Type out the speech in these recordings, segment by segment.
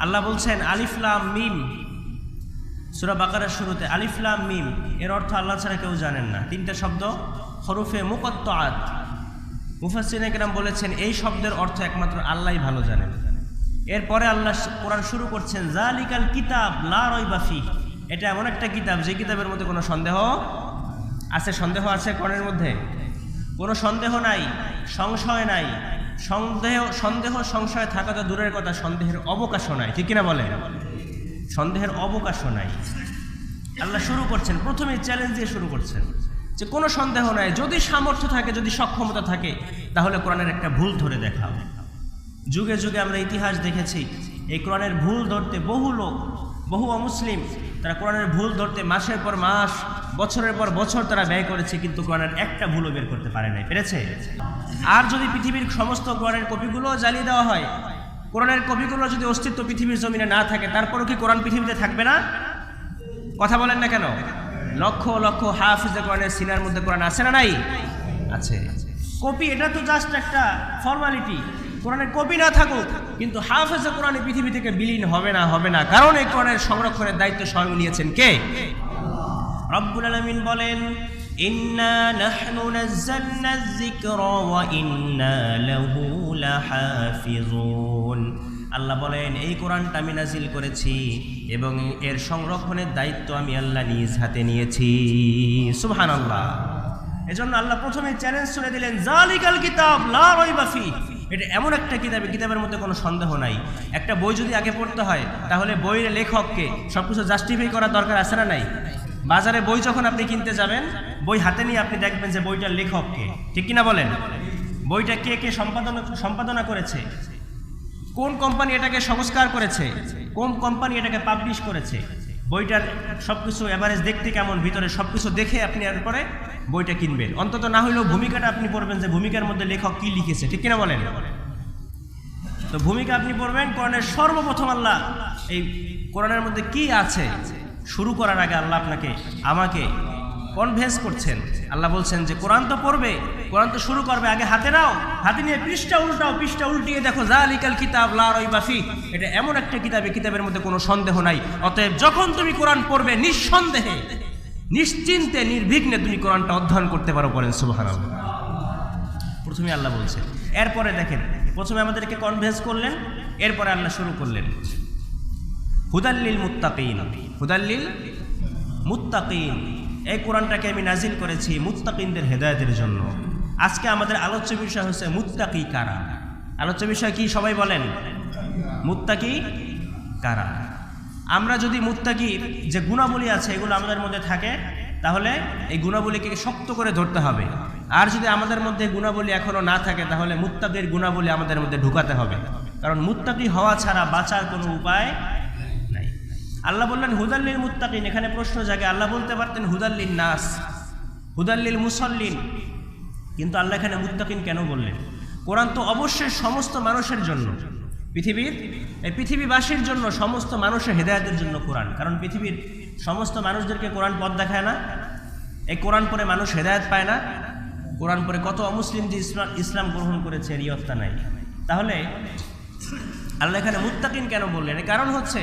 আল্লাহ বলছেন আলিফ লাম মিম, সূরা বাকারার শুরুতে আলিফ লাম মিম, এর অর্থ আল্লাহ ছাড়া কেউ জানেন না। তিনটা শব্দ হরফে মুকাত্তাআত। মুফাসসিরিনে কেরাম বলেছেন এই শব্দের অর্থ একমাত্র আল্লাহই ভালো জানেন। এরপরে আল্লাহ কোরআন শুরু করছেন যালিকাল কিতাব লা রাইবা ফিহি, এটা এমন একটা কিতাব যে কিতাবের মধ্যে কোনো সন্দেহ আছে? সন্দেহ আছে কোরআনের মধ্যে? কোনো সন্দেহ নাই, সংশয় নাই। সন্দেহ সংশয় থাকা তো দূরের কথা, সন্দেহের অবকাশও নাই। ঠিক কিনা বলেন? সন্দেহের অবকাশও নাই। আল্লাহ শুরু করছেন, প্রথমে চ্যালেঞ্জ দিয়ে শুরু করছেন যে কোনো সন্দেহ নাই, যদি সামর্থ্য থাকে, যদি সক্ষমতা থাকে, তাহলে কোরআনের একটা ভুল ধরে দেখাও। যুগে যুগে আমরা ইতিহাস দেখেছি এই কোরআনের ভুল ধরতে বহু লোক, বহু অমুসলিম তারা কোরআনের ভুল ধরতে মাসের পর মাস, বছরের পর বছর তারা ব্যয় করেছে, কিন্তু কোরআনের একটা ভুলও বের করতে পারে নাই। পেরেছে? আর যদি পৃথিবীর সমস্ত কোরআনের কপিগুলো জ্বালিয়ে দেওয়া হয়, কোরআনের কপিগুলো যদি অস্তিত্ব পৃথিবীর জমিনে না থাকে, তারপরও কি কোরআন পৃথিবীতে থাকবে না? কথা বলেন না কেন? লক্ষ লক্ষ হাফিজে কোরআনের সিনার মধ্যে কোরআন আছে না নাই? আছে। কপি এটা তো জাস্ট একটা ফর্মালিটি। কোরআনের কপি না থাকুক, কিন্তু হাফেজে কোরআন পৃথিবী থেকে বিলীন হবে না, কারণ এই কোরআনের সংরক্ষণের দায়িত্ব স্বয়ং নিয়েছেন কে? রব্বুল আলামিন বলেন ইন্না নাহনু নাযালনা যিকরা ওয়া ইন্না লাহু লাহাফিজুন। আল্লাহ বলেন এই কোরআনটা আমি নাজিল করেছি এবং এর সংরক্ষণের দায়িত্ব আমি আল্লাহ নিজ হাতে নিয়েছি। সুবহানাল্লাহ। এজন্য আল্লাহ প্রথমে চ্যালেঞ্জ ছুড়ে দিলেন যালিকাল কিতাব লা রাইবা ফিহি, এটা এমন একটা কিতাবের মধ্যে কোনো সন্দেহ নাই। একটা বই যদি আগে পড়তে হয়, তাহলে বইয়ের লেখককে সবকিছু জাস্টিফাই করার দরকার আছে না নাই? বাজারে বই যখন আপনি কিনতে যাবেন, বই হাতে নিয়ে আপনি দেখবেন যে বইটার লেখককে, ঠিক কিনা বলেন? বইটা কে কে সম্পাদনা করেছে, কোন কোম্পানি এটাকে সংস্কার করেছে, কোন কোম্পানি এটাকে পাবলিশ করেছে, বইটার সবকিছু এভারেজ দেখতে কেমন, ভিতরে সবকিছু দেখে আপনি এরপরে বইটা কিনবেন। অন্তত না হইলেও ভূমিকাটা আপনি পড়বেন যে ভূমিকার মধ্যে লেখক কি লিখেছে, ঠিক কিনা বলেন? তো ভূমিকা আপনি পড়বেন। কোরআনের সর্বপ্রথম আল্লাহ এই কোরআনের মধ্যে কি আছে শুরু করার আগে আল্লাহ আমাকে কনভিন্স করছেন। আল্লাহ বলছেন যে কোরআন তো পড়বে, কোরআন তো শুরু করবে, আগে হাতে নাও, হাতে নিয়ে পৃষ্ঠা উল্টাও, পৃষ্ঠা উল্টিয়ে দেখো যালিকাল কিতাব লা রাইবা ফিহি, এটা এমন একটা কিতাবের মধ্যে কোনো সন্দেহ নাই। অতএব যখন তুমি কোরআন পড়বে, নিঃসন্দেহে, নিশ্চিন্তে, নির্বিঘ্নে তুমি কোরআনটা অধ্যয়ন করতে পারো। বলেন সুবহানাল্লাহ। প্রথমে আল্লাহ বলছেন, এরপরে দেখেন, প্রথমে আমাদেরকে কনভিন্স করলেন, এরপরে আল্লাহ শুরু করলেন হুদাল্লিল মুত্তাকিন। হুদাল্লিল মুত্তাকিন, এই কোরআনটাকে আমি নাজিল করেছি মুত্তাকিনদের হেদায়েতের জন্য। আজকে আমাদের আলোচ্য বিষয় হচ্ছে মুত্তাকি কারা। আলোচ্য বিষয় কি সবাই বলেন? মুত্তাকি কারা। আমরা যদি মুত্তাকির যে গুণাবলী আছে এগুলো আমাদের মধ্যে থাকে, তাহলে এই গুণাবলীকে শক্ত করে ধরতে হবে। আর যদি আমাদের মধ্যে গুণাবলী এখনো না থাকে, তাহলে মুত্তাকির গুণাবলী আমাদের মধ্যে ঢুকাতে হবে, কারণ মুত্তাকি হওয়া ছাড়া বাঁচার কোনো উপায় নাই। আল্লাহ বললেন হুদাল্লিল মুত্তাকিন। এখানে প্রশ্ন জাগে, আল্লাহ বলতে পারতেন হুদাল্লিন নাস, হুদাল্লিল মুসাল্লিন, কিন্তু আল্লাহ এখানে মুত্তাকিন কেন বললেন? কোরআন তো অবশ্যই সমস্ত মানুষের জন্য, পৃথিবীবাসীর জন্য, সমস্ত মানুষের হেদায়েতের জন্য কোরআন। কারণ পৃথিবীর সমস্ত মানুষদেরকে কোরআন পথ দেখায় না? এই কোরআন পড়ে মানুষ হেদায়েত পায় না? কোরআন পড়ে কত অমুসলিম যে ইসলাম গ্রহণ করেছে, এর ইয়ত্তা নাই। তাহলে আল্লাহ এখানে মুত্তাকিন কেন বললেন? কারণ হচ্ছে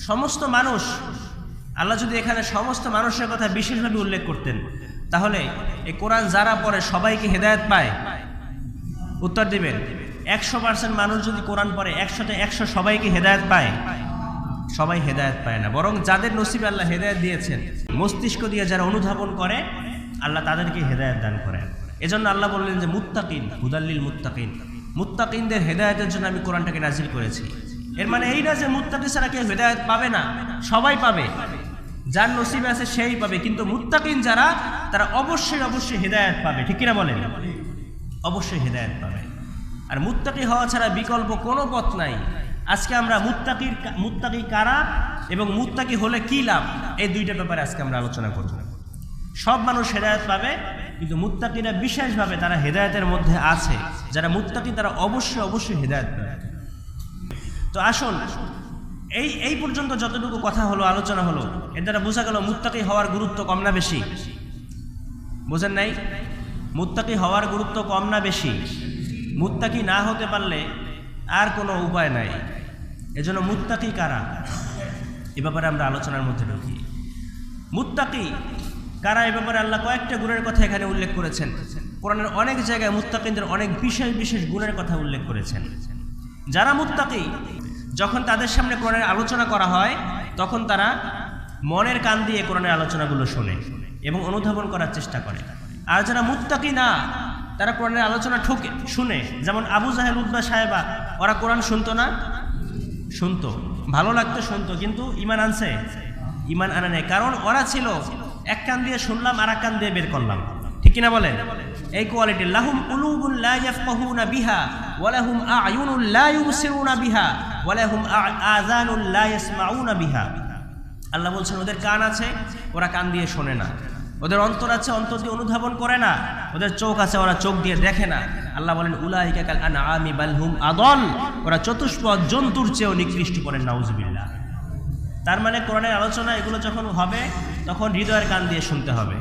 সমস্ত মানুষ, আল্লাহ যদি এখানে সমস্ত মানুষের কথা বিশেষভাবে উল্লেখ করতেন, তাহলে এই কোরআন যারা পড়ে সবাইকে হেদায়েত পায়? উত্তর দিবেন। 100% মানুষ যদি কোরআন পড়ে, 100তে 100 সবাইকে হেদায়েত পায়? সবাই হেদায়েত পায় না। বরং যাদের নসিবে আল্লাহ হেদায়েত দিয়েছেন, মস্তিষ্ক দিয়ে যারা অনুধাবন করে, আল্লাহ তাদেরকে হেদায়েত দান করেন। এজন্য আল্লাহ বললেন যে মুত্তাকিন, হুদাল্লিল মুত্তাকিন, মুত্তাকিনদের হেদায়েতের জন্য আমি কোরআনটাকে নাজিল করেছি। এর মানে এই না যে মুত্তাকি ছাড়া কেউ হেদায়েত পাবে না, সবাই পাবে, যার নসিবে আছে সেই পাবে। কিন্তু মুত্তাকিন যারা, তারা অবশ্যই হেদায়েত পাবে। ঠিক কিনা বলেন? অবশ্যই হেদায়েত পাবে। আর মুত্তাকি হওয়া ছাড়া বিকল্প কোনো পথ নাই। আজকে আমরা মুত্তাকি কারা এবং মুত্তাকি হলে কি লাভ, এই দুইটা ব্যাপারে আজকে আমরা আলোচনা করব। সব মানুষ হেদায়েত পাবে, কিন্তু মুত্তাকিরা বিশেষভাবে তারা হেদায়েতের মধ্যে আছে। যারা মুত্তাকি তারা অবশ্যই হেদায়েত পাবে। তো আসুন, এই পর্যন্ত যতটুকু কথা হলো, আলোচনা হলো, এর দ্বারা বোঝা গেল মুত্তাকি হওয়ার গুরুত্ব কম না বেশি? বোঝেন নাই? মুত্তাকি হওয়ার গুরুত্ব কম না বেশি? মুত্তাকি না হতে পারলে আর কোনো উপায় নাই। এজন্য মুত্তাকি কারা, এ ব্যাপারে আমরা আলোচনার মধ্যে ঢুকি। মুত্তাকি কারা এ ব্যাপারে আল্লাহ কয়েকটা গুণের কথা এখানে উল্লেখ করেছেন। কোরআনের অনেক জায়গায় মুত্তাকিদের অনেক বিশেষ বিশেষ গুণের কথা উল্লেখ করেছেন। যারা মুত্তাকি, যখন তাদের সামনে কোরআনের আলোচনা করা হয় তখন তারা মনের কান দিয়ে কোরআনের আলোচনাগুলো শোনে এবং অনুধাবন করার চেষ্টা করে। আর যারা মুত্তাকি না, তারা কোরআনের আলোচনা শুনে, যেমন আবু জাহেল, উতবা, সাহেবা, ওরা কোরআন শুনতো না? শুনতো, ভালো লাগতো, শুনতো, কিন্তু ঈমান আনছে? ঈমান আনে নাই। কারণ ওরা ছিল এক কান দিয়ে শুনলাম আর এক কান দিয়ে বের করলাম, ঠিক কিনা বলেন? এই কোয়ালিটি। লাহুম কুলুবুন লা ইয়াফকাহুনা বিহা ওয়া লাহুম আ'য়ুনুন লা ইউবসিরুনা বিহা ওয়া লাহুম আযানুন লা ইয়াসমাউনা বিহা। আল্লাহ বলছেন ওদের কান আছে, ওরা কান দিয়ে শোনে না। ওদের অন্তর আছে, অন্তর দিয়ে অনুধাবন করে না। ওদের চোখ আছে, ওরা চোখ দিয়ে দেখে না। আল্লাহ বলেন উলাইকা কাল আনআমি বাল হুম আদল, ওরা চতুষ্পদ জন্তুর চেয়েও নিকৃষ্ট। করেন নাউজুবিল্লাহ। তার মানে কোরআনের আলোচনা এগুলো যখন হবে তখন হৃদয়ের কান দিয়ে শুনতে হবে।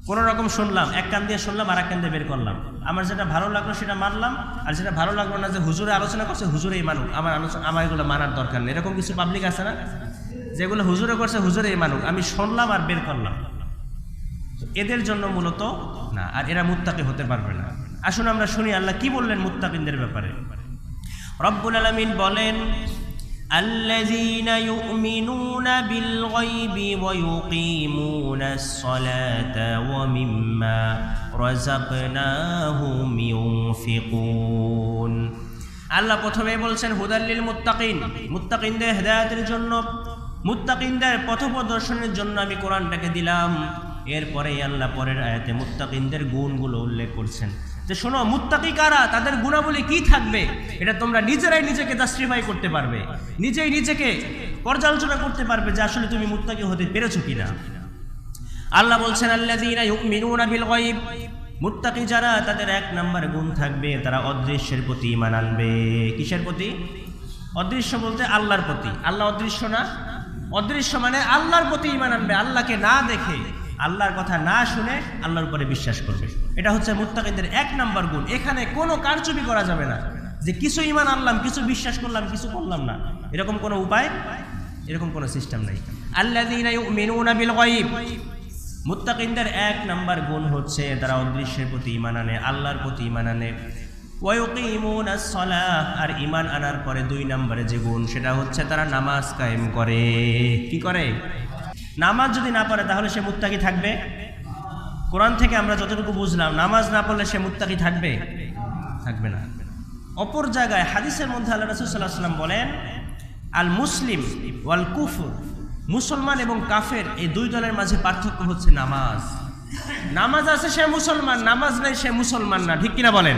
কোনো রকম শুনলাম, এক কান দিয়ে শুনলাম আর এক কান দিয়ে বের করলাম। আমার যেটা ভালো লাগলো সেটা মানলাম, আর যেটা ভালো লাগলো না, যে হুজুরে আলোচনা করছে হুজুরেই মানুক, আমার এগুলো মানার দরকার নেই। এরকম কিছু পাবলিক আছে না, যেগুলো হুজুরে করছে হুজুরেই মানুক, আমি শুনলাম আর বের করলাম। এদের জন্য মূলত না, আর এরা মুত্তাকি হতে পারবে না। আসুন আমরা শুনি আল্লাহ কি বললেন মুত্তাকিনদের ব্যাপারে। রব্বুল আলামিন বলেন আল্লাযীনা ইউমিনুনা বিল গায়বি ওয়া ইউকিমুনাস সালাতা ওয়া মিম্মা রাযাকনাহুম ইউনফিকুন। আল্লাহ প্রথমে বলছেন হুদাল লিল মুত্তাকিন, মুত্তাকিনদের হেদায়েতের জন্য, মুত্তাকিনদের পথপ্রদর্শনের জন্য আমি কোরআনটাকে দিলাম। এরপরে আল্লাহ পরের আয়াতে মুত্তাকিনদের গুণগুলো উল্লেখ করছেন, যে শোনো মুত্তাকি কারা, তাদের গুণাবলী কি থাকবে, এটা তোমরা নিজেরাই নিজেকে জাস্টিফাই করতে পারবে, নিজেই নিজেকে পর্যালোচনা করতে পারবে যে আসলে তুমি মুত্তাকি হতে পেরেছো কিনা। আল্লাহ বলছেন আল্লাযীনা ইউমিনুনা বিল গায়ব, মুত্তাকি যারা, তাদের এক নাম্বার গুণ থাকবে, তারা অদৃশ্যের প্রতি ঈমান আনবে। কিসের প্রতি? অদৃশ্য বলতে আল্লাহর প্রতি। আল্লাহ অদৃশ্য না, অদৃশ্য মানে আল্লাহর প্রতি ঈমান আনবে। আল্লাহকে না দেখে, আল্লাহর কথা না শুনে আল্লাহর উপরে বিশ্বাস করবে। এটা হচ্ছে মুত্তাকিদের এক নাম্বার গুণ। এখানে কোনো কারচুপি করা যাবে না, যে কিছু ঈমান আনলাম, কিছু বিশ্বাস করলাম, কিছু করলাম না, এরকম কোনো উপায়, এরকম কোনো সিস্টেম নাই। আল্লাযীনা ইউমিনুনা বিল গায়ব, মুত্তাকিনদের এক নাম্বার গুণ হচ্ছে তারা অদৃশ্যের প্রতি ঈমান আনে, আল্লাহর প্রতি ঈমান আনে। ওয়া ইউকিমুনাস সালাহ, আর ঈমান আনার পরে দুই নম্বরে যে গুণ, সেটা হচ্ছে তারা নামাজ কায়েম করে। কি করে? নামাজ যদি না পড়ে তাহলে সে মুত্তাকি থাকবে? কোরআন থেকে আমরা যতটুকু বুঝলাম, নামাজ না পড়লে সে মুত্তাকি থাকবে? থাকবে না। অপর জায়গায় হাদিসের মধ্যে আল্লাহ রাসূল সাল্লাল্লাহু আলাইহি ওয়াসাল্লাম বলেন আল মুসলিম ওয়াল কুফর, মুসলমান এবং কাফের এই দুই দলের মাঝে পার্থক্য হচ্ছে নামাজ। নামাজ আছে সে মুসলমান, নামাজ নাই সে মুসলমান না, ঠিক কিনা বলেন?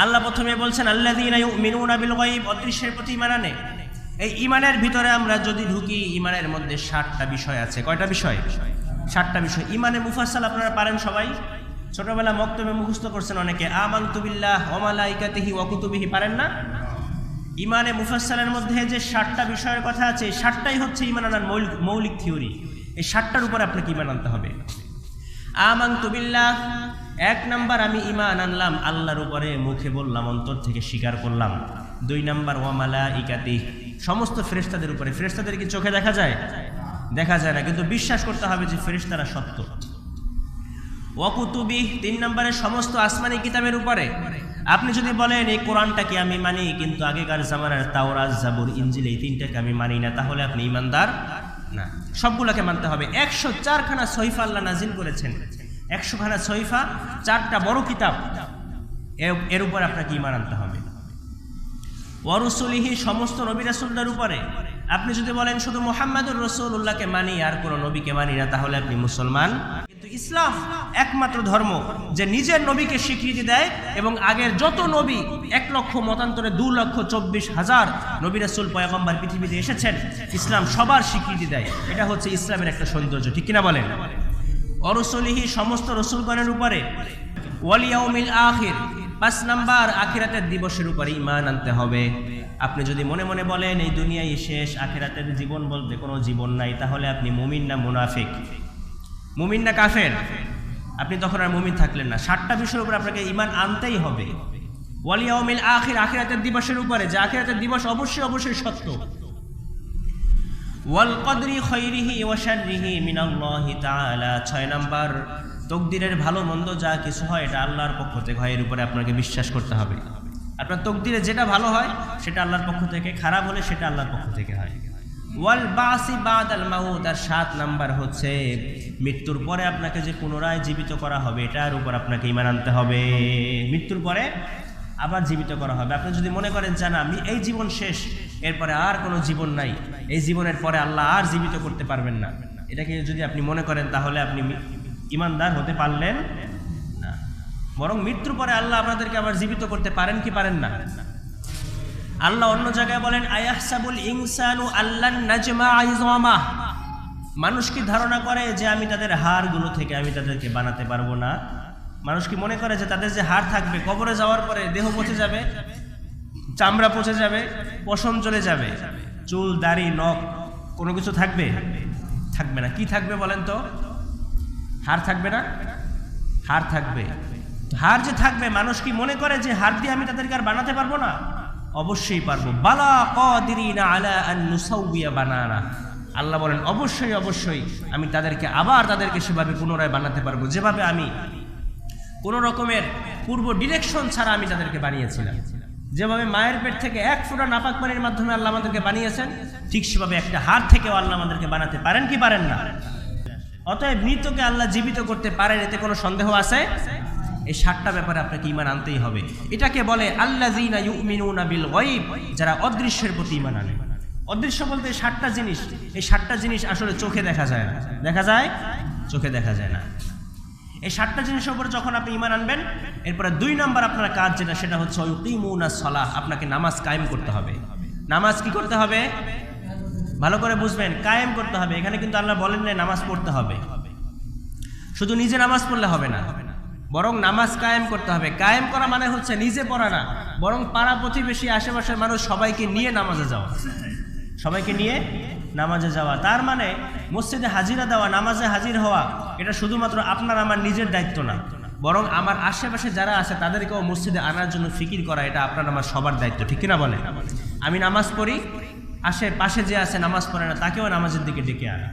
আল্লাহ প্রথমে বলছেন আল্লাযীনা ইউমিনুনা বিল গায়ব, অদৃশ্যের প্রতি ঈমান আনে। এই ঈমানের ভিতরে আমরা যদি ঢুকি, ঈমানের মধ্যে 60টা বিষয় আছে। কয়টা বিষয়? 60টা বিষয়। ঈমানে মুফাসসাল আপনারা পারেন সবাই, ছোটবেলা মক্তবে মুখস্থ করছেন অনেকে। আমানতু বিল্লাহ ওয়া মালাইকাতিহি ওয়া কুতুবিহি পারেন না? ঈমানে মুফাসসালের মধ্যে যে 60টা বিষয়ের কথা আছে, 60টাই হচ্ছে ঈমান আনার মৌলিক থিওরি। এই 60টার উপরে আপনাকে ঈমান আনতে হবে। আমানতু বিল্লাহ, এক নাম্বার আমি ঈমান আনলাম আল্লাহর উপরে, মুখে বললাম, অন্তর থেকে স্বীকার করলাম। দুই নাম্বার ওয়া মালাইকাতিহি, সমস্ত ফেরেশতাদের উপরে। ফেরেশতাদের কি চোখে দেখা যায়? দেখা যায় না, কিন্তু বিশ্বাস করতে হবে যে ফেরেশতারা সত্য। ওয়া কুতুবিহি, তিন নম্বরে সমস্ত আসমানি কিতাবের উপরে। আপনি যদি বলেন এই কোরআনটাকে আমি মানি, কিন্তু আগেকার জামানার তাওরাত, জাবুর, ইনজিল এই তিনটাকে আমি মানি না, তাহলে আপনি ঈমানদার না। সবগুলোকে মানতে হবে। 104খানা সহিফা আল্লাহ নাজিল করেছেন, 100খানা সহিফা, 4টা বড় কিতাব, এর উপর আপনাকে ঈমান আনতে হবে। ওয়া রুসুলিহি, সমস্ত নবী রাসূলদের উপরে। আপনি যদি বলেন শুধু মুহাম্মাদুর রাসূলুল্লাহকে মানি আর কোনো নবীকে মানি না, তাহলে আপনি মুসলমান। কিন্তু ইসলাম একমাত্র ধর্ম যে নিজের নবীকে স্বীকৃতি দেয়, এবং আগের যত নবী 1 লক্ষ মতান্তরে 2,24,000 নবী রাসূল পয়গম্বর পৃথিবীতে এসেছেন, ইসলাম সবার স্বীকৃতি দেয়। এটা হচ্ছে ইসলামের একটা সৌন্দর্য, ঠিক কিনা বলেন? ওয়া রুসুলিহি, সমস্ত রাসূলগণের উপরে। ওয়াল ইয়াউমিল আখির, 5 নাম্বার আখিরাতের দিবসের উপরে ঈমান আনতে হবে। আপনি যদি মনে মনে বলেন এই দুনিয়ায় শেষ, আখিরাতের জীবন বলতে কোনো জীবন নাই, তাহলে আপনি মুমিন না মুনাফিক? মুমিন না কাফের? আপনি তখন আর মুমিন থাকলেন না। 60টা বিষয়ের উপর আপনাকে ঈমান আনতেই হবে। ওয়াল ইয়াউমিল আখির, আখিরাতের দিবসের উপরে, যে আখিরাতের দিবস অবশ্যই অবশ্যই সত্য। ওয়াল কদরি খাইরিহি ওয়া শাররিহি মিনাল্লাহি তাআলা, 6 নাম্বার তকদিরের ভালো মন্দ যা কিছু হয় এটা আল্লাহর পক্ষ থেকে হয়, এর উপরে আপনাকে বিশ্বাস করতে হবে। আপনার তকদিরে যেটা ভালো হয় সেটা আল্লাহর পক্ষ থেকে, খারাপ হলে সেটা আল্লাহর পক্ষ থেকে হয়। ওয়াল বাসি বাদাল মাউত, আর 7 নাম্বার হচ্ছে মৃত্যুর পরে আপনাকে যে পুনরায় জীবিত করা হবে এটার উপর আপনাকে ঈমান আনতে হবে। মৃত্যুর পরে আবার জীবিত করা হবে। আপনি যদি মনে করেন যে না, আমি এই জীবন শেষ, এরপরে আর কোনো জীবন নাই, এই জীবনের পরে আল্লাহ আর জীবিত করতে পারবেন না, এটাকে যদি আপনি মনে করেন তাহলে আপনি ঈমানদার হতে পারলেন না। বরং মৃত্যুর পরে আল্লাহ আপনাদেরকে আবার জীবিত করতে পারেন কি পারেন না? আল্লাহ অন্য জায়গায় বলেন আয়াহসাবুল ইনসানু আল্লান নাজমা ইযমাহ, মানুষ কি ধারণা করে যে আমি তাদের হাড়গুলো থেকে আমি তাদেরকে বানাতে পারবো না? মানুষ কি মনে করে যে তাদের যে হাড় থাকবে, কবরে যাওয়ার পরে দেহ পচে যাবে, চামড়া পচে যাবে, পশম চলে যাবে, চুল দাড়ি নখ কোনো কিছু থাকবে? থাকবে না। কি থাকবে বলেন তো? হাড় থাকবে না? হাড় থাকবে। হাড় যে থাকবে, মানুষ কি মনে করে যে হাড় দিয়ে আমি তাদেরকে আর বানাতে পারবো না? অবশ্যই পারবো। বালা কাদিরিনা আলা আন নুসাউবিয়া বানানা, আল্লাহ বলেন অবশ্যই অবশ্যই আমি তাদেরকে সেভাবে পুনরায় বানাতে পারবো, যেভাবে আমি কোনো রকমের পূর্ব ডিরেকশন ছাড়া আমি তাদেরকে বানিয়েছিলাম। যেভাবে মায়ের পেট থেকে 1 ফোঁটা নাপাক পানির মাধ্যমে আল্লাহ আমাদেরকে বানিয়েছেন, ঠিক সেভাবে একটা হাড় থেকেও আল্লাহ আমাদেরকে বানাতে পারেন কি পারেন না? অতএব মৃতকে আল্লাহ জীবিত করতে পারেন, এতে কোনো সন্দেহ আছে? এই 7টা ব্যাপারে আপনাকে ঈমান আনতেই হবে। এটাকে বলে আল্লাযীনা ইউমিনুনা বিল গায়ব, যারা অদৃশ্যের প্রতি ঈমান আনে। অদৃশ্য বলতে 7টা জিনিস, এই 7টা জিনিস আসলে চোখে দেখা যায় না। দেখা যায়? চোখে দেখা যায় না। এই 7টা জিনিসের উপরে যখন আপনি ঈমান আনবেন, এরপরে 2 নাম্বার আপনার কাজ যেটা, সেটা হচ্ছে ইউকিমুনাস সালাহ, আপনাকে নামাজ কায়েম করতে হবে। নামাজ কি করতে হবে? ভালো করে বুঝবেন, কায়েম করতে হবে। এখানে কিন্তু আল্লাহ বলেন না নামাজ পড়তে হবে, শুধু নিজে নামাজ পড়লে হবে না, বরং নামাজ কায়েম করতে হবে। কায়েম করা মানে হচ্ছে নিজে পড়া না, বরং পাড়া প্রতিবেশী আশেপাশের মানুষ সবাইকে নিয়ে নামাজে যাওয়া, সবাইকে নিয়ে নামাজে যাওয়া। তার মানে মসজিদে হাজিরা দেওয়া, নামাজে হাজির হওয়া, এটা শুধুমাত্র আপনার আমার নিজের দায়িত্ব না, বরং আমার আশেপাশে যারা আছে তাদেরকেও মসজিদে আনার জন্য ফিকির করা, এটা আপনার আমার সবার দায়িত্ব। ঠিক কিনা বলেন? আমি নামাজ পড়ি, আশেপাশে যে আছে নামাজ পড়ে না তাকেও নামাজের দিকে ডেকে আনা।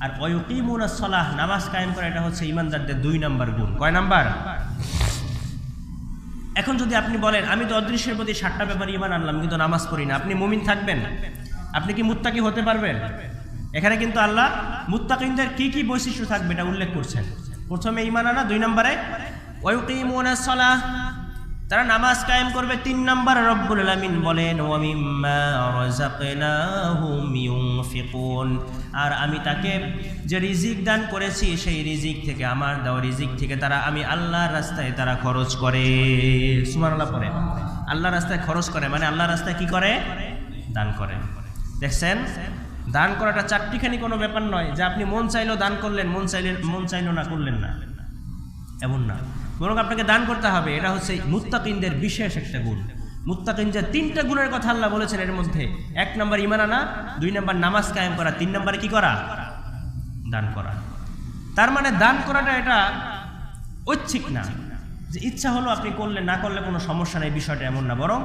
আর ওয়ায়ুকিমুনাস সালাহ, নামাজ কায়েম করা, এটা হচ্ছে ঈমানদারদের 2 নাম্বার গুণ। কয় নাম্বার? এখন যদি আপনি বলেন আমি তো অদৃশ্যের প্রতি 7টা ব্যাপারে ঈমান আনলাম কিন্তু নামাজ পড়ি না, আপনি মুমিন থাকবেন? আপনি কি মুত্তাকি হতে পারবেন? এখানে কিন্তু আল্লাহ মুত্তাকিনদের কি কি বৈশিষ্ট্য থাকবে এটা উল্লেখ করছেন। প্রথমে ঈমান আনা, 2 নম্বরে ওয়ায়ুকিমুনাস সালাহ, তারা নামাজ কায়েম করবে। 3 নাম্বার রব্বুল আলামিন বলেন ওয়া মিম্মা রাযাকনাহুম ইউনফিকুন, আর আমি তাকে যে রিজিক দান করেছি সেই রিজিক থেকে, আমার দেওয়া রিজিক থেকে তারা, আমি আল্লাহর রাস্তায় তারা খরচ করে। সুবহানাল্লাহ পড়ে। আল্লাহর রাস্তায় খরচ করে মানে আল্লাহর রাস্তায় কি করে? দান করে। দেখছেন, দান করাটা চারটিখানি কোনো ব্যাপার নয় যে আপনি মন চাইলেও দান করলেন, মন চাইলেও না করলেন না, এমন না, বরং আপনাকে দান করতে হবে। এটা হচ্ছে মুত্তাকিনদের বিশেষ একটা গুণ। মুত্তাকিন যে 3টা গুণের কথা আল্লাহ বলেছেন, এর মধ্যে 1 নম্বর ঈমান আনা, 2 নম্বর নামাজ কায়েম করা, 3 নম্বরে কি করা? দান করা। তার মানে দান করাটা এটা ঐচ্ছিক না, যে ইচ্ছা হলো আপনি করলেন, না করলে কোনো সমস্যা নেই, বিষয়টা এমন না। বরং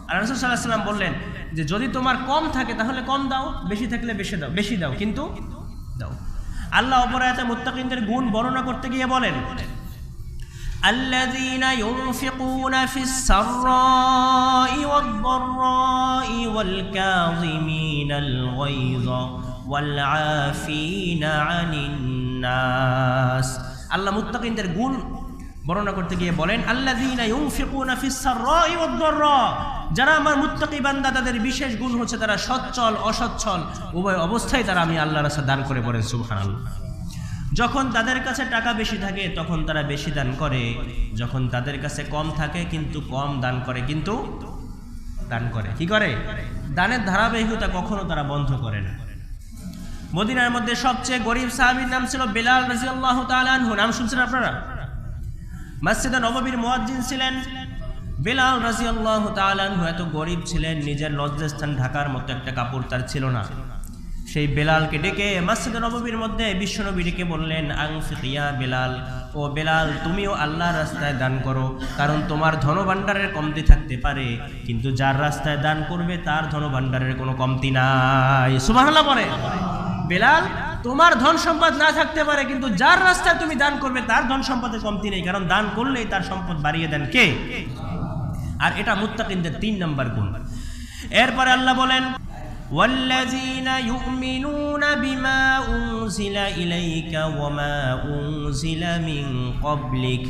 আল্লাহ রাসূল সাল্লাল্লাহু আলাইহি ওয়াসাল্লাম বললেন যে যদি তোমার কম থাকে তাহলে কম দাও, বেশি থাকলে বেশি দাও, কিন্তু দাও। আল্লাহ অপর আয়াতে মুত্তাকিনদের গুণ বর্ণনা করতে গিয়ে বলেন আল্লাযীনা ইউনফিকুনা ফিস সাররাই ওয়াদ দাররাই ওয়াল কাযিমিনাল গায়যা ওয়াল আফিনা আনিন নাস। আল্লাহ মুত্তাকিনদের গুণ বর্ণনা করতে গিয়ে বলেন আল্লাযীনা ইউনফিকুনা ফিস সাররাই ওয়াদ দাররা, যারা আমার মুত্তাকি বান্দা তাদের বিশেষ গুণ হচ্ছে তারা সচ্ছল অসচ্ছল উভয় অবস্থায় তারা আমি আল্লাহর রাস্তায় দান করে পড়েন। সুবহানাল্লাহ। যখন তাদের কাছে টাকা বেশি থাকে তখন তারা বেশি দান করে, যখন তাদের কাছে কম থাকে কিন্তু কম দান করে, কিন্তু দান করে। কি করে? দানের ধারাবাহিকতা কখনো তারা বন্ধ করে না। মদিনার মধ্যে সবচেয়ে গরিব সাহাবীর নাম ছিল বেলাল রাদিয়াল্লাহু তাআলা আনহু। নাম শুনছেন আপনারা? মসজিদে নববীর মুয়াজ্জিন ছিলেন বেলাল রাদিয়াল্লাহু তাআলা আনহু। এত গরিব ছিলেন, নিজের লজ্জাস্থান ঢাকার মতো একটা কাপড় তার ছিল না। সেই বেলালকে ডেকে মসজিদে নববীর মধ্যে বিশ্বনবী ডেকে বললেন, আনফিক ইয়া বেলাল, ও বেলাল তুমিও আল্লাহর রাস্তায় দান করো, কারণ তোমার ধনভাণ্ডারের কমতি থাকতে পারে, কিন্তু যার রাস্তায় দান করবে তার ধনভাণ্ডারের কোনো কমতি নাই। সুবহানাল্লাহ বলে। বেলাল, তোমার ধন সম্পদ না থাকতে পারে, কিন্তু যার রাস্তায় তুমি দান করবে তার ধন সম্পদের কমতি নেই, কারণ দান করলেই তার সম্পদ বাড়িয়ে দেন কে? আর এটা মুত্তাকিনদের 3 নাম্বার গুণ। এরপরে আল্লাহ বলেন, والذين يؤمنون بما أنزل إليك وما أنزل من قبلك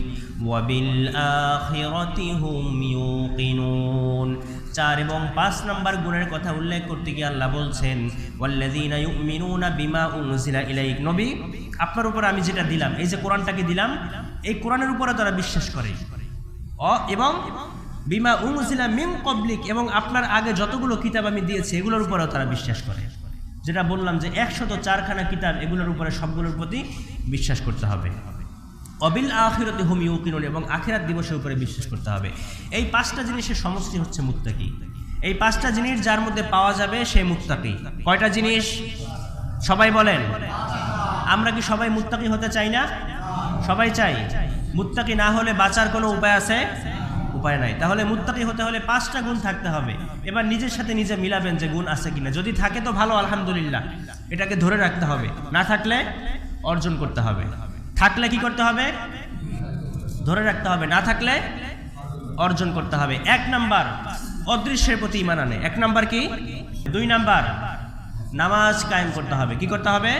وبالآخرة هم يوقنون। 4 এবং 5 নম্বর গুণের কথা উল্লেখ করতে গিয়ে আল্লাহ বলছেন, ওয়াল্লাযীনা ইউমিনুনা বিমা উনজিলা ইলাইক, নবী আপনার উপর আমি যেটা দিলাম, এই যে কোরআনটাকে দিলাম, এই কোরআনের উপরে তারা বিশ্বাস করে। এবং বিমা উনজিলা মিন ক্বাবলিক, এবং আপনার আগে যতগুলো কিতাব আমি দিয়েছি এগুলোর উপরেও তারা বিশ্বাস করে। যেটা বললাম যে 104খানা কিতাব, এগুলোর উপরে সবগুলোর প্রতি বিশ্বাস করতে হবে। অবিল আখিরাতি হুম ইউকিনুন, এবং আখিরাত দিবসের উপরে বিশ্বাস করতে হবে। এই 5টা জিনিসের সমষ্টি হচ্ছে মুত্তাকি। এই 5টা জিনিস যার মধ্যে পাওয়া যাবে সে মুত্তাকি। কয়টা জিনিস সবাই বলেন? আমরা কি সবাই মুত্তাকি হতে চাই না? সবাই চাই। মুত্তাকি না হলে বাঁচার কোনো উপায় আছে? উপায় নাই। তাহলে মুত্তাকি হতে হলে 5টা গুণ থাকতে হবে। এবার নিজের সাথে নিজে মিলাবেন যে গুণ আছে কিনা। যদি থাকে তো ভালো, আলহামদুলিল্লাহ, এটাকে ধরে রাখতে হবে। না থাকলে অর্জন করতে হবে। থাকলে কি করতে হবে? ধরে রাখতে হবে। না থাকলে অর্জন করতে হবে। 1 নাম্বার অদৃশ্যের প্রতি ঈমান আনে। 1 নাম্বার কি? 2 নাম্বার নামাজ কায়েম করতে হবে। কি করতে হবে?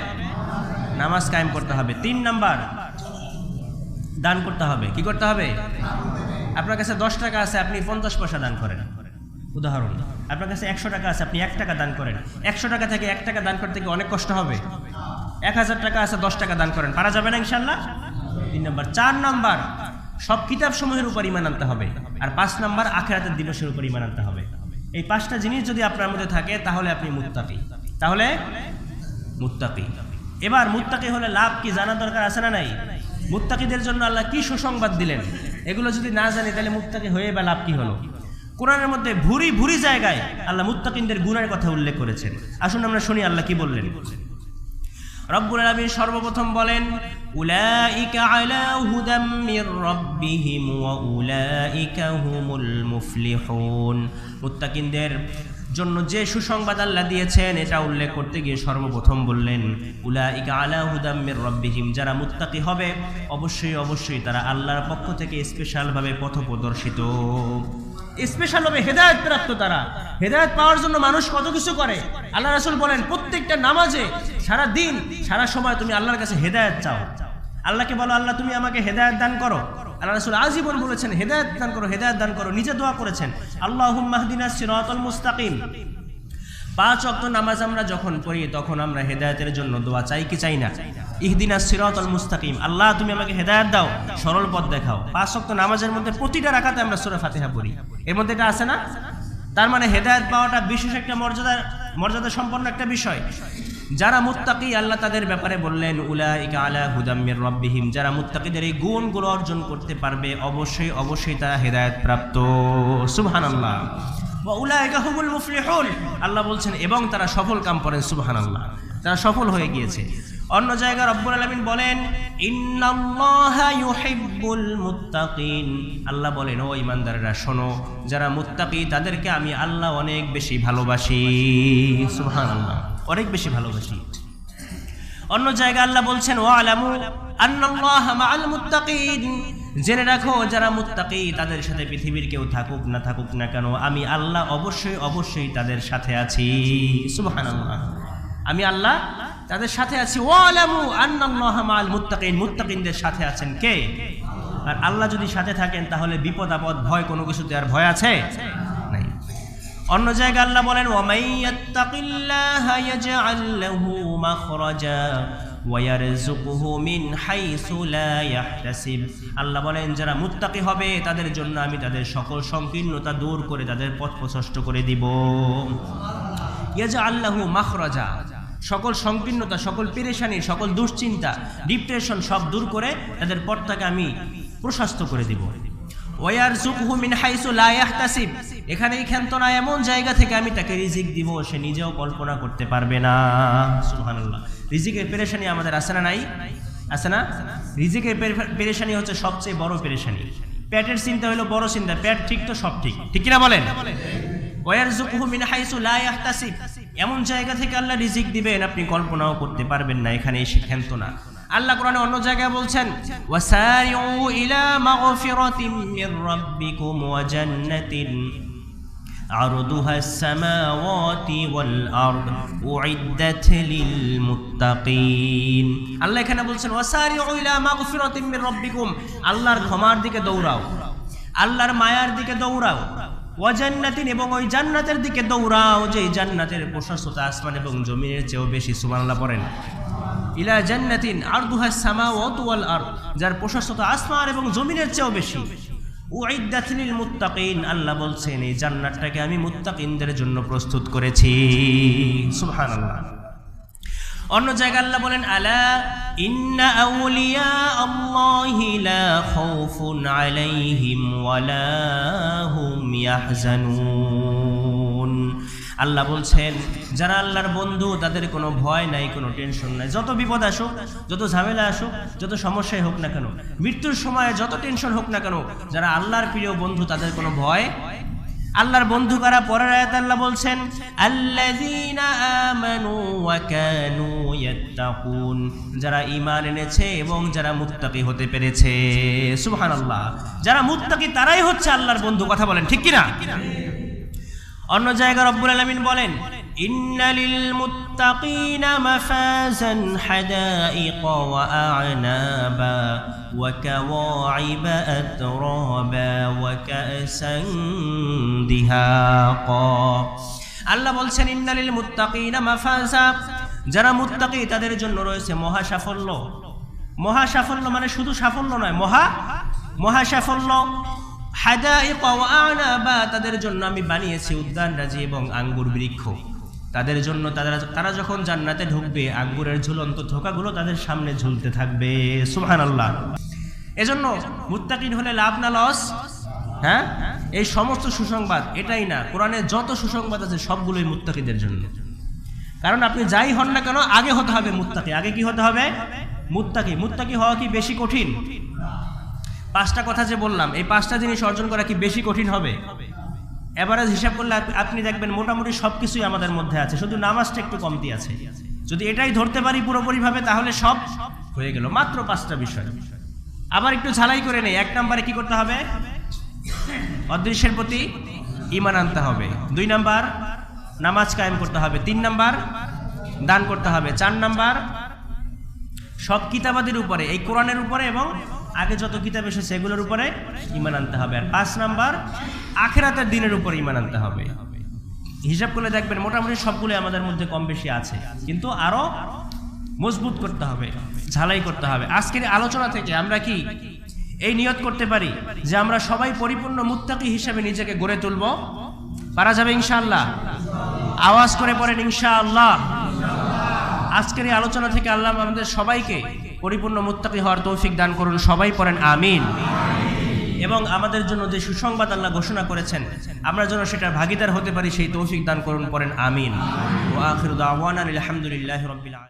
নামাজ কায়েম করতে হবে। 3 নাম্বার দান করতে হবে। কি করতে হবে? আপনার কাছে 10 টাকা আছে, আপনি 50 পয়সা দান করেন। উদাহরণ, আপনার কাছে 100 টাকা আছে, আপনি 1 টাকা দান করেন। 100 টাকা থেকে 1 টাকা দান করতে গিয়ে অনেক কষ্ট হবে। 1000 টাকা আছে, 10 টাকা দান করেন, পারা যাবে না ইনশাআল্লাহ? 3 নাম্বার। 4 নাম্বার সব কিতাব সমূহের উপর ঈমান আনতে হবে। আর 5 নাম্বার আখিরাতের দিবসের উপর ঈমান আনতে হবে। এই 5টা জিনিস যদি আপনার মধ্যে থাকে তাহলে আপনি মুত্তাকি। তাহলে মুত্তাকি। এবার মুত্তাকি হলে লাভ কি জানা দরকার আছে না নাই? মুত্তাকিদের জন্য আল্লাহ কি সুসংবাদ দিলেন, এগুলো যদি না জানি তাহলে মুত্তাকি হয়ে বা লাভ কি হলো? কোরআনের মধ্যে ভুরি ভুরি জায়গায় আল্লাহ মুত্তাকিনদের গুণের কথা উল্লেখ করেছেন। আসুন আমরা শুনি আল্লাহ কি বললেন। রব্বুল আলামিন সর্বপ্রথম বলেন, উলাইকা আলা হুদাম মির রাব্বিহিম ওয়া উলাইকা হুমুল মুফলিহুন। মুত্তাকিনদের জন্য যে সুসংবাদ আল্লাহ দিয়েছেন এটা উল্লেখ করতে গিয়ে সর্বপ্রথম বললেন, উলাইকা আলা হুদাম মির রাব্বিহিম, যারা মুত্তাকি হবে অবশ্যই অবশ্যই তারা আল্লাহর পক্ষ থেকে স্পেশালভাবে পথপ্রদর্শিত, স্পেশালভাবে হেদায়েত প্রাপ্ত। তারা হেদায়েত পাওয়ার জন্য মানুষ কত কিছু করে। আল্লাহ রাসূল বলেন, প্রত্যেকটা নামাজে সারা দিন সারা সময় তুমি আল্লাহর কাছে হেদায়েত চাও। আল্লাহকে বলো, আল্লাহ তুমি আমাকে হেদায়েত দান করো। আল্লাহ রাসূল আজীবন বলেছেন হেদায়েত দান করো, হেদায়েত দান করো। নিজে দোয়া করেছেন, আল্লাহুম্মা হদিনাস সিরাতাল মুস্তাকিম। 5 ওয়াক্ত নামাজ আমরা যখন পড়ি তখন আমরা হেদায়েতের জন্য দোয়া চাই কি চাই না? ইহদিনাস সিরাতাল মুস্তাকিম, আল্লাহ তুমি আমাকে হেদায়েত দাও, সরল পথ দেখাও। 5 ওয়াক্ত নামাজের মধ্যে প্রতিটা রাকাতে আমরা সূরা ফাতিহা পড়ি, এর মধ্যে এটা আছে না? তার মানে হেদায়েত পাওয়াটা বিশেষ একটা মর্যাদা সম্পন্ন একটা বিষয়। যারা মুত্তাকি আল্লাহ তাদের ব্যাপারে বললেন, উলাইকা আলা হুদাম মির রাব্বিহিম, যারা মুত্তাকিদের এই গুণগুলো অর্জন করতে পারবে অবশ্যই অবশ্যই তারা হেদায়েত প্রাপ্ত। সুবহানাল্লাহ। ওয়া উলাইকা হুমুল মুফলিহুন, আল্লাহ বলছেন এবং তারা সফল কাম করেন। সুবহানাল্লাহ, তারা সফল হয়ে গিয়েছে। অন্য জায়গায় রব্বুল আলামিন বলেন, ইন্নাল্লাহা ইউহিব্বুল মুত্তাকিন, আল্লাহ বলেন ও ঈমানদাররা শোনো, যারা মুত্তাকি তাদেরকে আমি আল্লাহ অনেক বেশি ভালোবাসি। সুবহানাল্লাহ, অনেক বেশি ভালোবাসি। অন্য জায়গায় আল্লাহ বলছেন, ওয়ালামু আন্নাল্লাহা মাআল মুত্তাকিন, জেনে রাখো যারা মুত্তাকি তাদের সাথে পৃথিবীর কেউ থাকুক না কেন আমি আল্লাহ অবশ্যই অবশ্যই তাদের সাথে আছি। সুবহানাল্লাহ, আমি আল্লাহ তাদের সাথে আছি। ওয়ালামু আন্নাল্লাহা মাআল মুত্তাকিন, মুত্তাকিনদের সাথে আছেন কে? আর আল্লাহ যদি সাথে থাকেন তাহলে বিপদ আপদ ভয় কোনো কিছুতে আর ভয় আছে নাই। অন্য জায়গায় আল্লাহ বলেন, ওয়া মাইয়াত্তাকিল্লাহা ইয়াজআল লাহু মাখরাজা ওয়া ইয়ারযুকুহু মিন হাইসু লা ইয়াহতাসিব, আল্লাহ বলেন যারা মুত্তাকি হবে তাদের জন্য আমি তাদের সকল সংকীর্ণতা দূর করে তাদের পথ প্রশস্ত করে দিব। ইয়াজআল লাহু মাখরাজা, সকল সংকীর্ণতা, সকল পেরেশানি, সকল দুশ্চিন্তা, ডিপ্রেশন সব দূর করে তাদের পথটাকে আমি প্রশস্ত করে দিব। ওয়ারযুকহু মিন হাইসু লা ইয়াহতাসিব, এখানেই ক্ষান্ত না, এমন জায়গা থেকে আমি তাকে রিজিক দিব সে নিজেও কল্পনা করতে পারবে না। সুবহানাল্লাহ। রিজিকের পেরেশানি আমাদের আছে না নাই? আছে না? রিজিকের পেরেশানি হচ্ছে সবচেয়ে বড় পেরেশানি। পেটের চিন্তা হলো বড় চিন্তা, পেট ঠিক তো সব ঠিক, ঠিক কিনা বলেন? ওয়ারযুকহু মিন হাইসু লা ইয়াহতাসিব, এমন জায়গা থেকে আল্লাহ রিজিক দিবেন আপনি কল্পনাও করতে পারবেন না, এখানে এসে ক্ষান্ত না। আল্লাহ কোরআনে অন্য জায়গায় বলছেন ওয়াসারিউ ইলা মাগফিরাতিম মির রাব্বিকুম ওয়া জান্নাতিন আরদুহাস সামাওয়াতি ওয়াল আরদ উইদ্দাত লিল মুত্তাকিন। আল্লাহ এখানে বলছেন ওয়াসারিউ ইলা মাগফিরাতিম মির রাব্বিকুম, আল্লাহর ক্ষমার দিকে দৌড়াও, আল্লাহর মায়ার দিকে দৌড়াও, ওয়া জান্নাতিন, এবং ওই জান্নাতের দিকে দৌড়াও যে জান্নাতের প্রশস্ততা আসমান এবং জমিনের চেয়েও বেশি। সুবহানাল্লাহ পড়েন। ইলা জান্নাতিন আরদুহাস সামাওয়াতু ওয়াল আরদ, যার প্রশস্ততা আসমান এবং জমিনের চেয়েও বেশি। উইদ্দাত লিল মুত্তাকিন, আল্লাহ বলছেন এই জান্নাতটাকে আমি মুত্তাকিনদের জন্য প্রস্তুত করেছি। সুবহানাল্লাহ। অন্য জায়গায় আল্লাহ বলেন আলা ইন্না আউলিয়া আল্লাহি লা খাউফুন আলাইহিম ওয়ালা হুম ইয়াহজানুন। আল্লাহ বলছেন যারা আল্লাহর বন্ধু তাদের কোনো ভয় নাই, কোনো টেনশন নাই। যত বিপদ আসুক, যত ঝামেলা আসুক, যত সমস্যাই হোক না কেন, মৃত্যুর সময় যত টেনশন হোক না কেন, যারা আল্লাহর প্রিয় বন্ধু তাদের কোনো ভয়। আল্লাহর বন্ধু কারা? পরের আয়াতে আল্লাহ বলছেন আল্লাযীনা আমানু ওয়া কানু ইয়াত্তাকুন, যারা ঈমান এনেছে এবং যারা মুত্তাকি হতে পেরেছে। সুবহানাল্লাহ। যারা মুত্তাকি তারাই হচ্ছে আল্লাহর বন্ধু। কথা বলেন ঠিক কিনা? অন্য জায়গায় রব্বুল আলামিন বলেন ইন্নালিল মুত্তাকিনা মাফাজান হাদাইকা ওয়া আ'নাবা ওয়া কাওয়াইবা আতরাবা ওয়া কাসান দিহাকা। আল্লাহ বলছেন ইন্নালিল মুত্তাকিনা মাফাজা, যারা মুত্তাকি তাদের জন্য রয়েছে মহা সাফল্য। মহা সাফল্য মানে শুধু সাফল্য নয়, মহা সাফল্য। হাদাইকা ওয়া আ'নাবা, তাদের জন্য আমি বানিয়েছি উদ্যানরাজি এবং আঙ্গুর বৃক্ষ। তাদের জন্য তারা যখন জান্নাতে ঢুকবে আঙ্গুরের ঝুলন্ত থোকাগুলো তাদের সামনে ঝুলতে থাকবে। সুবহানাল্লাহ। এজন্য মুত্তাকিন হলে লাভ না লস? হ্যাঁ, এই সমস্ত সুসংবাদ এটাই না, কোরআনে যত সুসংবাদ আছে সবগুলোই মুত্তাকিদের জন্য। কারণ আপনি যাই হন না কেন আগে হতে হবে মুত্তাকি। আগে কি হতে হবে? মুত্তাকি। মুত্তাকি হওয়া কি বেশি কঠিন? পাঁচটা কথা যে বললাম, এই পাঁচটা জিনিস অর্জন করা কি বেশি কঠিন হবে? এভারেজ হিসাব করলে আপনি দেখবেন মোটামুটি সবকিছুই আমাদের মধ্যে আছে, শুধু নামাজটা একটু কমতি আছে। যদি এটাই ধরতে পারি পুরোপুরিভাবে তাহলে সব হয়ে গেল। মাত্র পাঁচটা বিষয়। আবার একটু ঝালাই করে নেই। 1 নম্বরে কি করতে হবে? অদৃশ্যের প্রতি ঈমান আনতে হবে। 2 নাম্বার নামাজ কায়েম করতে হবে। 3 নাম্বার দান করতে হবে। 4 নাম্বার সব কিতাবাদের উপরে, এই কোরআনের উপরে এবং আগে যত কিতাব এসেছে সেগুলোর উপরে ঈমান আনতে হবে। আর 5 নাম্বার আখিরাতের দিনের উপরে ঈমান আনতে হবে। হিসাব করলে দেখবেন মোটামুটি সবগুলো আমাদের মধ্যে কম বেশি আছে, কিন্তু আরো মজবুত করতে হবে, ঝালাই করতে হবে। আজকের আলোচনা থেকে আমরা কি এই নিয়ত করতে পারি যে আমরা সবাই পরিপূর্ণ মুত্তাকি হিসেবে নিজেকে গড়ে তুলব? পারা যাবে ইনশাআল্লাহ? আওয়াজ করে পড়েন ইনশাআল্লাহ। আজকের এই আলোচনা থেকে আল্লাহ আমাদের সবাইকে পরিপূর্ণ মুত্তাকি হওয়ার তৌফিক দান করুন। সবাই পড়েন আমিন। এবং আমাদের জন্য যে সুসংবাদ আল্লাহ ঘোষণা করেছেন আমরা যেন সেটার ভাগীদার হতে পারি সেই তৌফিক দান করুন। পড়েন আমিন। ওয়া আখিরু দাওয়ানা আলহামদুলিল্লাহি রাব্বিল আলামিন।